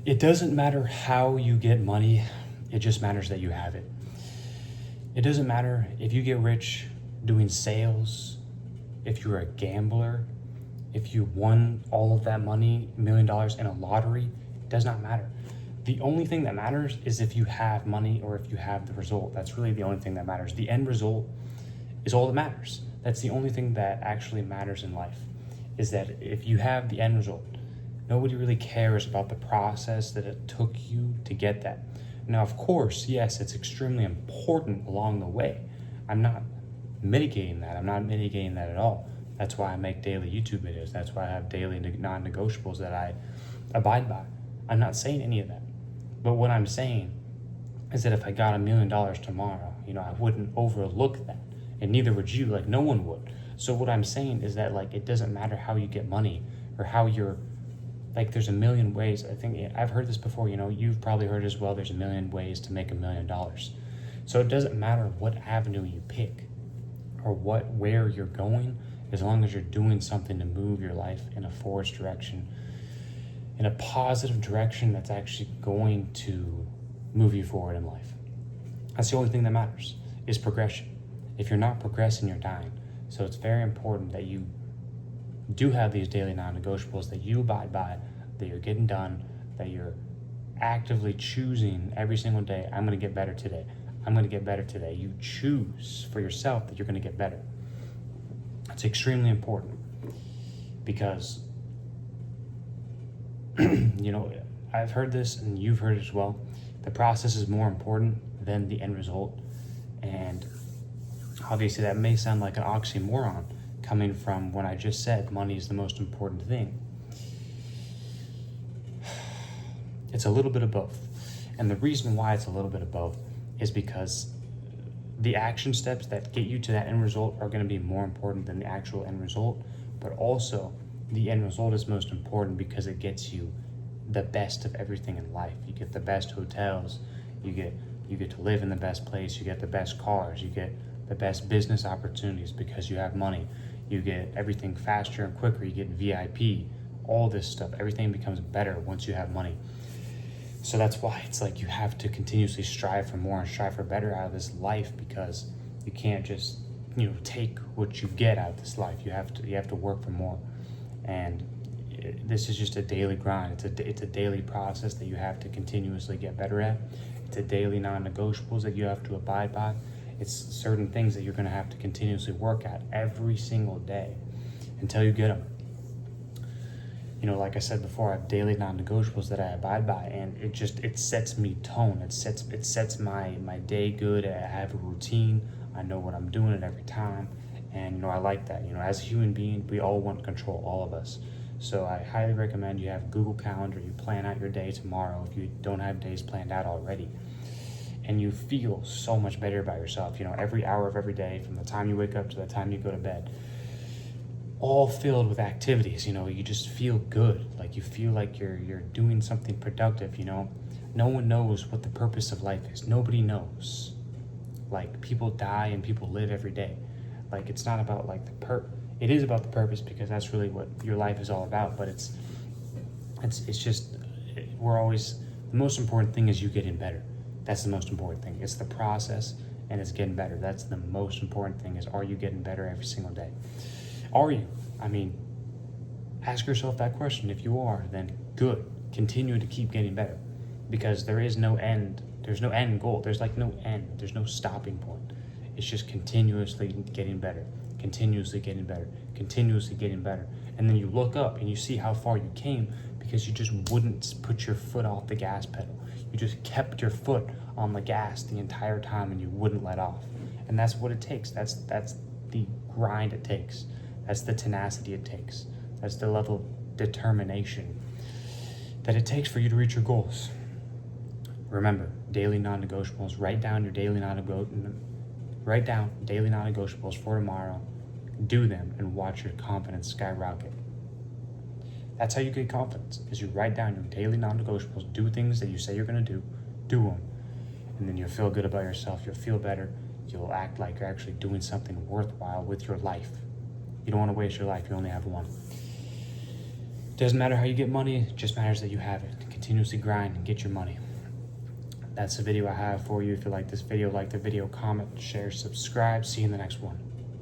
It doesn't matter how you get money, it just matters that you have it. It doesn't matter if you get rich doing sales, if you're a gambler, if you won all of that money, $1 million in a lottery, it does not matter. The only thing that matters is if you have money or if you have the result. That's really the only thing that matters. The end result is all that matters. That's the only thing that actually matters in life, is that if you have the end result, nobody really cares about the process that it took you to get that. Now, of course, yes, it's extremely important along the way. I'm not mitigating that. I'm not mitigating that at all. That's why I make daily YouTube videos. That's why I have daily non-negotiables that I abide by. I'm not saying any of that. But what I'm saying is that if I got $1 million tomorrow, I wouldn't overlook that. And neither would you, like no one would. So what I'm saying is that like it doesn't matter how you get money or how you're like there's a million ways. I think I've heard this before, you've probably heard as well, there's a million ways to make $1 million. So it doesn't matter what avenue you pick or where you're going, as long as you're doing something to move your life in a forward direction, in a positive direction that's actually going to move you forward in life. That's the only thing that matters, is progression. If you're not progressing, you're dying. So it's very important that you do have these daily non-negotiables that you abide by, that you're getting done, that you're actively choosing every single day. I'm going to get better today. I'm going to get better today. You choose for yourself that you're going to get better. It's extremely important because, I've heard this and you've heard it as well. The process is more important than the end result. And obviously that may sound like an oxymoron coming from what I just said, money is the most important thing. It's a little bit of both. And the reason why it's a little bit of both is because the action steps that get you to that end result are going to be more important than the actual end result, but also the end result is most important because it gets you the best of everything in life. You get the best hotels, you get to live in the best place, you get the best cars, you get the best business opportunities because you have money. You get everything faster and quicker, you get VIP, all this stuff. Everything becomes better once you have money. So that's why it's like you have to continuously strive for more and strive for better out of this life, because you can't just take what you get out of this life. You have to work for more, and this is just a daily grind. It's a daily process that you have to continuously get better at. It's a daily non-negotiables that you have to abide by. It's certain things that you're going to have to continuously work at every single day until you get them. Like I said before, I have daily non-negotiables that I abide by, and it sets me tone. It sets my day good. I have a routine. I know what I'm doing at every time, and I like that. As a human being, we all want control, all of us. So I highly recommend you have Google Calendar. You plan out your day tomorrow if you don't have days planned out already, and you feel so much better about yourself. Every hour of every day, from the time you wake up to the time you go to bed, all filled with activities. You just feel good, like you feel like you're doing something productive. No one knows what the purpose of life is. Nobody knows. Like, people die and people live every day. Like, it's not about like it is about the purpose, because that's really what your life is all about, but it's just, we're always, the most important thing is you getting better. That's the most important thing. It's the process, and it's getting better. That's the most important thing, is are you getting better every single day? Are you? Ask yourself that question. If you are, then good. Continue to keep getting better, because there is no end. There's no end goal. There's like no end. There's no stopping point. It's just continuously getting better, continuously getting better, continuously getting better. And then you look up and you see how far you came, because you just wouldn't put your foot off the gas pedal. You just kept your foot on the gas the entire time, and you wouldn't let off. And that's what it takes. That's the grind it takes. That's the tenacity it takes. That's the level of determination that it takes for you to reach your goals. Remember, daily non-negotiables. Write down daily non-negotiables for tomorrow. Do them and watch your confidence skyrocket. That's how you get confidence, is you write down your daily non-negotiables. Do things that you say you're going to do them. And then you'll feel good about yourself. You'll feel better. You'll act like you're actually doing something worthwhile with your life. You don't want to waste your life. You only have one. Doesn't matter how you get money. It just matters that you have it. Continue continuously grind and get your money. That's the video I have for you. If you like this video, like the video, comment, share, subscribe. See you in the next one.